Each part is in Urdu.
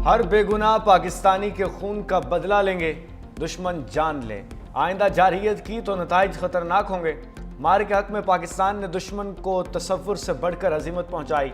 ہر بے گناہ پاکستانی کے خون کا بدلہ لیں گے، دشمن جان لے۔ آئندہ جارحیت کی تو نتائج خطرناک ہوں گے۔ مار کے حق میں پاکستان نے دشمن کو تصور سے بڑھ کر ہزیمت پہنچائی۔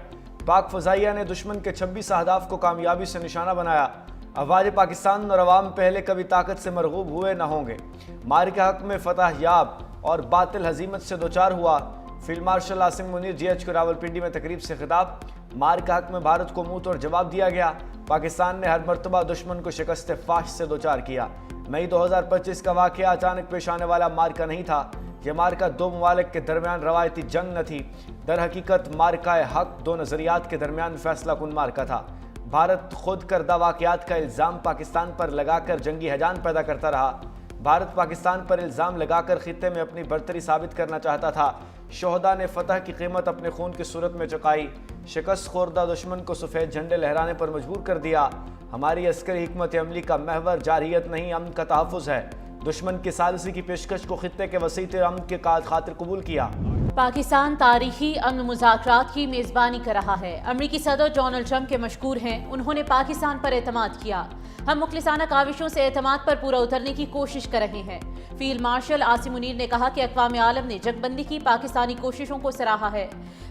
پاک فضائیہ نے دشمن کے 26 اہداف کو کامیابی سے نشانہ بنایا۔ افواج پاکستان اور عوام پہلے کبھی طاقت سے مرغوب ہوئے نہ ہوں گے۔ مار کے حق میں فتح یاب اور باطل ہزیمت سے دوچار ہوا۔ Field marshal Asim Munir G H کو راولپنڈی میں تقریب سے خطاب۔ مار کے حق میں بھارت کو منہ توڑ جواب دیا گیا۔ پاکستان نے ہر مرتبہ دشمن کو شکست فاش سے دوچار کیا۔ مئی 2025 کا واقعہ اچانک پیش آنے والا مارکا نہیں تھا۔ یہ مارکا دو ممالک کے درمیان روایتی جنگ نہ تھی، در حقیقت مارکہ حق دو نظریات کے درمیان فیصلہ کن مارکا تھا۔ بھارت خود کردہ واقعات کا الزام پاکستان پر لگا کر جنگی ہیجان پیدا کرتا رہا۔ بھارت پاکستان پر الزام لگا کر خطے میں اپنی برتری ثابت کرنا چاہتا تھا۔ شہداء نے فتح کی قیمت اپنے خون کی صورت میں چکائی۔ شکست خوردہ دشمن کو سفید جھنڈے لہرانے پر مجبور کر دیا۔ ہماری عسکری حکمت عملی کا محور جارحیت نہیں، امن کا تحفظ ہے۔ دشمن کی ثالثی کی پیشکش کو خطے کے وسیع امن کے خاطر قبول کیا۔ پاکستان تاریخی امن مذاکرات کی میزبانی کر رہا ہے۔ امریکی صدر ڈونلڈ ٹرمپ کے مشکور ہیں، انہوں نے پاکستان پر اعتماد کیا۔ ہم مخلصانہ کاوشوں سے اعتماد پر پورا اترنے کی کوشش کر رہے ہیں۔ فیلڈ مارشل عاصم منیر نے کہا کہ اقوام عالم نے جنگ بندی کی پاکستانی کوششوں کو سراہا ہے۔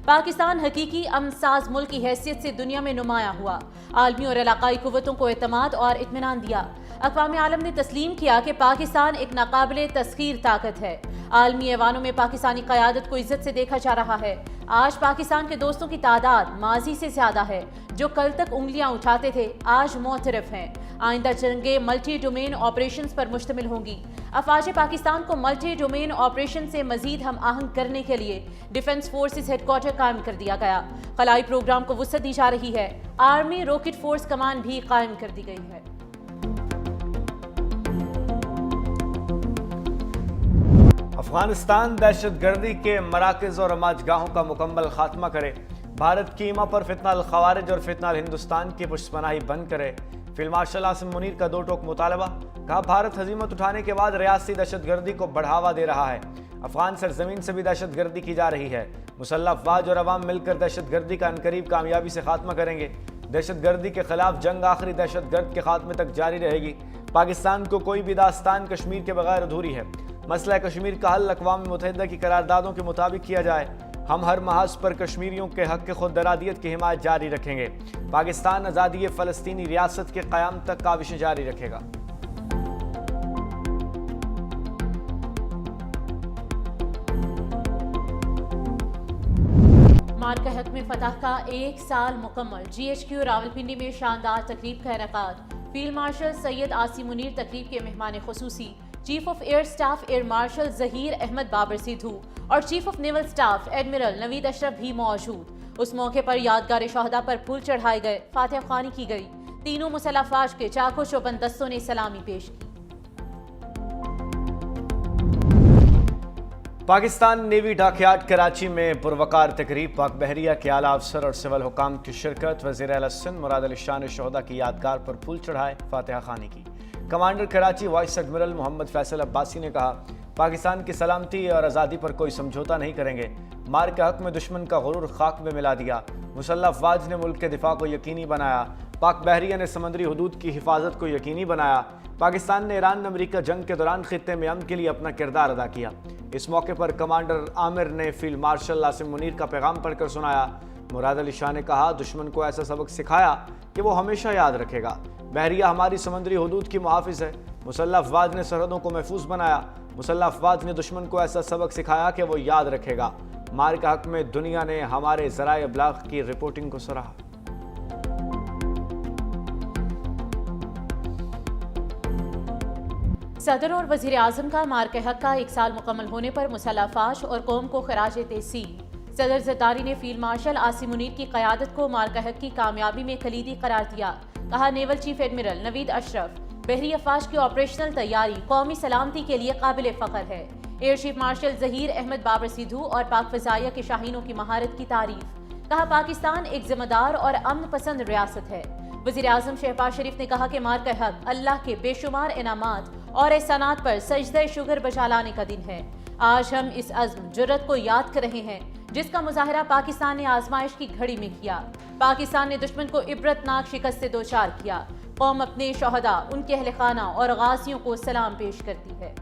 پاکستان حقیقی امن ساز ملک کی حیثیت سے دنیا میں نمایاں ہوا، عالمی اور علاقائی قوتوں کو اعتماد اور اطمینان دیا۔ اقوام عالم نے تسلیم کیا کہ پاکستان ایک ناقابل تسخیر طاقت ہے۔ عالمی ایوانوں میں پاکستانی قیادت کو عزت سے دیکھا جا رہا ہے۔ آج پاکستان کے دوستوں کی تعداد ماضی سے زیادہ ہے۔ جو کل تک انگلیاں اٹھاتے تھے آج معترف ہیں۔ آئندہ جنگیں ملٹی ڈومین آپریشنز پر مشتمل ہوں گی۔ افواج پاکستان کو ملٹی ڈومین آپریشن سے مزید ہم آہنگ کرنے کے لیے ڈیفنس فورسز ہیڈ کوارٹر قائم کر دیا گیا۔ خلائی پروگرام کو وسعت دی جا رہی ہے۔ آرمی راکٹ فورس کمان بھی قائم کر دی گئی ہے۔ افغانستان دہشت گردی کے مراکز اور رماج گاہوں کا مکمل خاتمہ کرے۔ بھارت کی ایما پر فتنہ الخوارج اور فتنہ الہندوستان کی پشت پناہی بند کرے۔ فیلڈ مارشل عاصم منیر کا دو ٹوک مطالبہ۔ کہا بھارت ہزیمت اٹھانے کے بعد ریاستی دہشت گردی کو بڑھاوا دے رہا ہے۔ افغان سرزمین سے بھی دہشت گردی کی جا رہی ہے۔ مسلح افواج اور عوام مل کر دہشت گردی کا عنقریب کامیابی سے خاتمہ کریں گے۔ دہشت گردی کے خلاف جنگ آخری دہشت گرد کے خاتمے تک جاری رہے گی۔ پاکستان کو کوئی بھی داستان کشمیر کے بغیر ادھوری ہے۔ مسئلہ کشمیر کا حل اقوام متحدہ کی قراردادوں کے مطابق کیا جائے۔ ہم ہر محاذ پر کشمیریوں کے حق خود ارادیت کی حمایت جاری رکھیں گے۔ پاکستان آزادی فلسطینی ریاست کے قیام تک کاوشیں جاری رکھے گا۔ مارکہ حق میں فتح کا 1 سال مکمل۔ جی ایچ کیو راولپنڈی میں شاندار تقریب کا انعقاد۔ فیلڈ مارشل سید عاصم منیر تقریب کے مہمان خصوصی۔ Chief of air staff air marshal Zaheer Ahmed Babar Sidhu اور chief of naval staff admiral Naveed Ashraf بھی موجود۔ اس موقع پر یادگار شہداء پر پھول چڑھائے گئے، فاتحہ خوانی کی گئی۔ تینوں مسلح افواج کے چاق و چوبند دستوں نے سلامی پیش کی۔ پاکستان نیوی ڈاک یارڈ کراچی میں پروقار تقریب۔ پاک بحریہ کے اعلیٰ افسر اور سول حکام کی شرکت۔ وزیر اعلیٰ سندھ مراد علی شاہ نے شہداء کی یادگار پر پھول چڑھائے، فاتحہ خوانی کی۔ کمانڈر کراچی وائس ایڈمرل محمد فیصل عباسی نے کہا پاکستان کی سلامتی اور آزادی پر کوئی سمجھوتا نہیں کریں گے۔ مار کے حق میں دشمن کا غرور خاک میں ملا دیا۔ مسلح افواج نے ملک کے دفاع کو یقینی بنایا۔ پاک بحریہ نے سمندری حدود کی حفاظت کو یقینی بنایا۔ پاکستان نے ایران امریکہ جنگ کے دوران خطے میں امن کے لیے اپنا کردار ادا کیا۔ اس موقع پر کمانڈر عامر نے فیلڈ مارشل عاصم منیر کا پیغام پڑھ کر سنایا۔ مراد علی شاہ نے کہا دشمن کو ایسا سبق سکھایا کہ وہ ہمیشہ یاد رکھے گا۔ بحریہ ہماری سمندری حدود کی محافظ ہے۔ مسلح افواج نے سرحدوں کو محفوظ بنایا۔ مسلح افواج نے دشمن کو ایسا سبق سکھایا کہ وہ یاد رکھے گا۔ مار کے حق میں دنیا نے ہمارے ذرائع ابلاغ کی رپورٹنگ کو سراہا۔ صدر اور وزیر اعظم کا مارکہ حق کا 1 سال مکمل ہونے پر مسلح افواج اور قوم کو خراج تحسین۔ صدر زرداری نے فیلڈ مارشل عاصم منیر کی قیادت کو مارکہ حق کی کامیابی میں کلیدی قرار دیا۔ کہا نیول چیف ایڈمرل نوید اشرف بحری افواج کی آپریشنل تیاری قومی سلامتی کے لیے قابل فخر ہے۔ Air chief marshal Zaheer Ahmed Babar Sidhu اور پاک فضائیہ کے شاہینوں کی مہارت کی تعریف۔ کہا پاکستان ایک ذمہ دار اور امن پسند ریاست ہے۔ وزیر اعظم شہباز شریف نے کہا کہ مارکہ حق اللہ کے بے شمار انعامات اور احسانات پر سجدہ شکر بجا لانے کا دن ہے۔ آج ہم اس عزم جرت کو یاد کر رہے ہیں جس کا مظاہرہ پاکستان نے آزمائش کی گھڑی میں کیا۔ پاکستان نے دشمن کو عبرتناک شکست سے دوچار کیا۔ قوم اپنے شہداء، ان کے اہل خانہ اور غازیوں کو سلام پیش کرتی ہے۔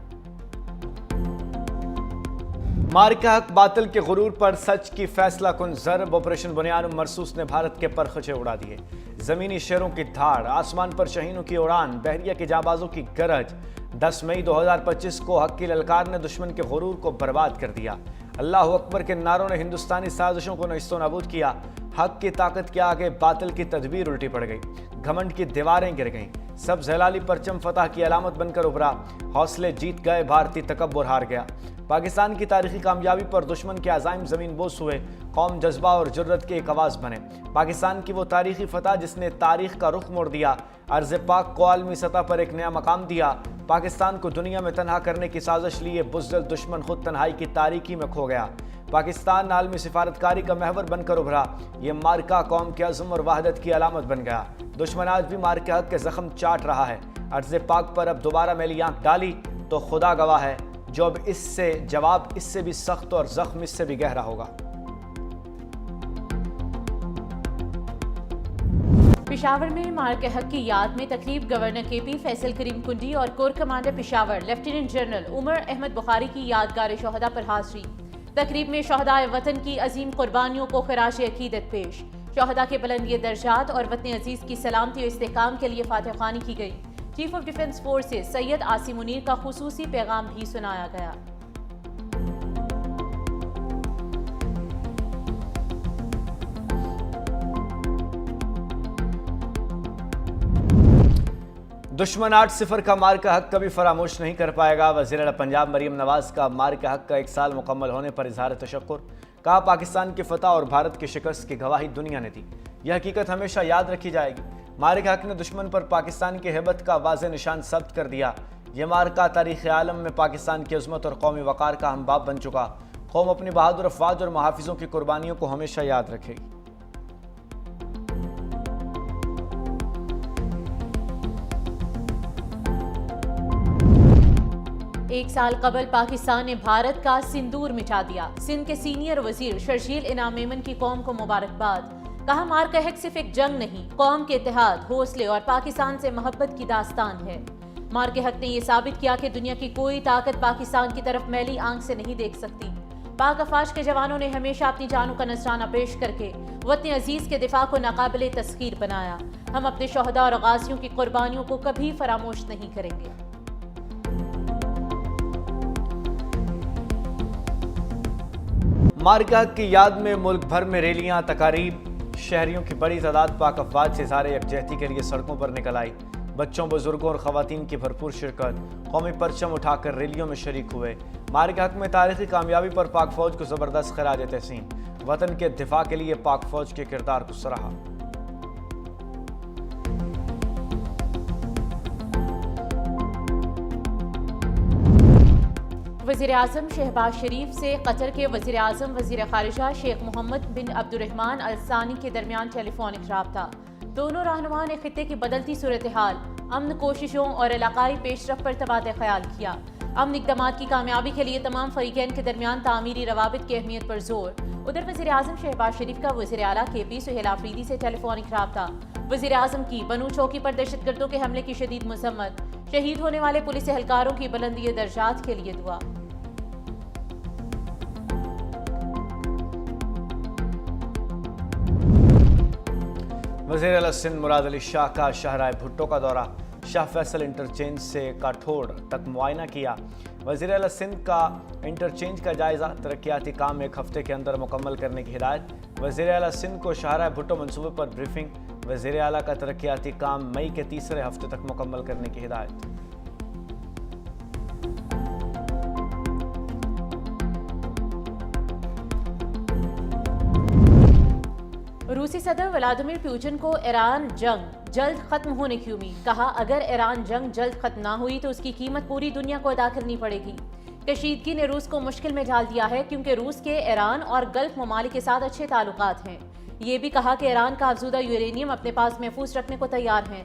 مارکہ حق باطل کے غرور پر سچ کی فیصلہ کن ضرب آپریشن بنیان مرصوص نے بھارت کے پرخچے اڑا دیے۔ زمینی شیروں کی دھاڑ، آسمان پر شاہینوں کی اڑان، بحریہ کے جانبازوں کی گرج۔ 10 مئی 2025 کو حق کی للکار نے دشمن کے غرور کو برباد کر دیا۔ اللہ اکبر کے نعروں نے ہندوستانی سازشوں کو نیست و نابود کیا۔ حق کی طاقت کے آگے باطل کی تدبیر الٹی پڑ گئی، گھمنڈ کی دیواریں گر گئیں۔ سب ہلالی پرچم فتح کی علامت بن کر ابھرا، حوصلے جیت گئے، بھارتی تکبر ہار گیا۔ پاکستان کی تاریخی کامیابی پر دشمن کے عزائم زمین بوس ہوئے، قوم جذبہ اور جرت کے ایک آواز بنے۔ پاکستان کی وہ تاریخی فتح جس نے تاریخ کا رخ موڑ دیا، ارض پاک کو عالمی سطح پر ایک نیا مقام دیا۔ پاکستان کو دنیا میں تنہا کرنے کی سازش لیے بزدل دشمن خود تنہائی کی تاریکی میں کھو گیا۔ پاکستان عالمی سفارتکاری کا محور بن کر ابھرا۔ یہ مارکہ قوم کے عزم اور وحدت کی علامت بن گیا۔ دشمن آج بھی مارکہ حق کے زخم چاٹ رہا ہے۔ ارض پاک پر اب دوبارہ میلی آنکھ ڈالی تو خدا گواہ ہے، جو اب اس سے جواب اس سے بھی سخت اور زخم اس سے بھی گہرا ہوگا۔ پشاور میں مارکہ حق کی یاد میں تقریب گورنر کے پی فیصل کریم کنڈی اور corps commander Peshawar lieutenant general Umar Ahmed Bukhari کی یادگار شہداء پر حاضری۔ تقریب میں شہداء وطن کی عظیم قربانیوں کو خراج عقیدت پیش، شہداء کے بلندی درجات اور وطن عزیز کی سلامتی و استحکام کے لیے فاتح خوانی کی گئی۔ چیف آف ڈیفنس فورسز سید عاصم منیر کا خصوصی پیغام بھی سنایا گیا۔ دشمن 8-0 کا مارکہ حق کبھی فراموش نہیں کر پائے گا۔ وزیر اعلیٰ پنجاب مریم نواز کا مارکہ حق کا 1 سال مکمل ہونے پر اظہار تشکر۔ کہا پاکستان کی فتح اور بھارت کی شکست کی گواہی دنیا نے دی، یہ حقیقت ہمیشہ یاد رکھی جائے گی۔ مارکہ حق نے دشمن پر پاکستان کی ہیبت کا واضح نشان ثبت کر دیا۔ یہ مارکہ تاریخ عالم میں پاکستان کی عظمت اور قومی وقار کا ہم باب بن چکا۔ قوم اپنی بہادر افواج اور محافظوں کی قربانیوں کو ہمیشہ یاد رکھے گی۔ ایک سال قبل پاکستان نے بھارت کا سندور مٹا دیا۔ سندھ کے سینئر وزیر شرجیل انعام میمن کی قوم کو مبارکباد۔ کہا مارکہ حق صرف ایک جنگ نہیں، قوم کے اتحاد، حوصلے اور پاکستان سے محبت کی داستان ہے۔ مارکہ حق نے یہ ثابت کیا کہ دنیا کی کوئی طاقت پاکستان کی طرف میلی آنکھ سے نہیں دیکھ سکتی۔ پاک افواج کے جوانوں نے ہمیشہ اپنی جانوں کا نذرانہ پیش کر کے وطن عزیز کے دفاع کو ناقابل تسخیر بنایا۔ ہم اپنے شہداء اور غازیوں کی قربانیوں کو کبھی فراموش نہیں کریں گے۔ مارکہ حق کی یاد میں ملک بھر میں ریلیاں، تقاریب، شہریوں کی بڑی تعداد پاک افواج سے اظہار یکجہتی کے لیے سڑکوں پر نکل آئی۔ بچوں، بزرگوں اور خواتین کی بھرپور شرکت، قومی پرچم اٹھا کر ریلیوں میں شریک ہوئے۔ مارکہ حق میں تاریخی کامیابی پر پاک فوج کو زبردست خراج تحسین، وطن کے دفاع کے لیے پاک فوج کے کردار کو سراہا۔ وزیر اعظم شہباز شریف سے قطر کے وزیر اعظم وزیر خارجہ شیخ محمد بن عبد الرحمن ال ثانی کے درمیان ٹیلی فونک رابطہ۔ دونوں رہنماؤں نے خطے کی بدلتی صورتحال، امن کوششوں اور علاقائی پیش رفت پر تبادلہ خیال کیا۔ امن اقدامات کی کامیابی کے لیے تمام فریقین کے درمیان تعمیری روابط کی اہمیت پر زور۔ ادھر وزیر اعظم شہباز شریف کا وزیر اعلیٰ کے پی سہیل آفریدی سے ٹیلی فونک رابطہ۔ وزیر اعظم کی بنو چوکی پر دہشت گردوں کے حملے کی شدید مذمت، شہید ہونے والے پولیس اہلکاروں کی بلندی درجات کے لیے دعا۔ وزیر اعلیٰ سندھ مراد علی شاہ کا شاہراہ بھٹو کا دورہ، شاہ فیصل انٹرچینج سے کاٹھوڑ تک معائنہ کیا۔ وزیر اعلیٰ سندھ کا انٹرچینج کا جائزہ، ترقیاتی کام 1 ہفتے کے اندر مکمل کرنے کی ہدایت۔ وزیر اعلیٰ سندھ کو شاہراہ بھٹو منصوبے پر بریفنگ، وزیر اعلیٰ کا ترقیاتی کام مئی کے 3 ہفتے تک مکمل کرنے کی ہدایت۔ روسی صدر ولادیمیر پوٹن کو ایران جنگ جلد ختم ہونے کی امید۔ کہا اگر ایران جنگ جلد ختم نہ ہوئی تو اس کی قیمت پوری دنیا کو ادا کرنی پڑے گی۔ کشیدگی نے روس کو مشکل میں ڈال دیا ہے کیونکہ روس کے ایران اور گلف ممالک کے ساتھ اچھے تعلقات ہیں۔ یہ بھی کہا کہ ایران کا افزودہ یورینیم اپنے پاس محفوظ رکھنے کو تیار ہیں۔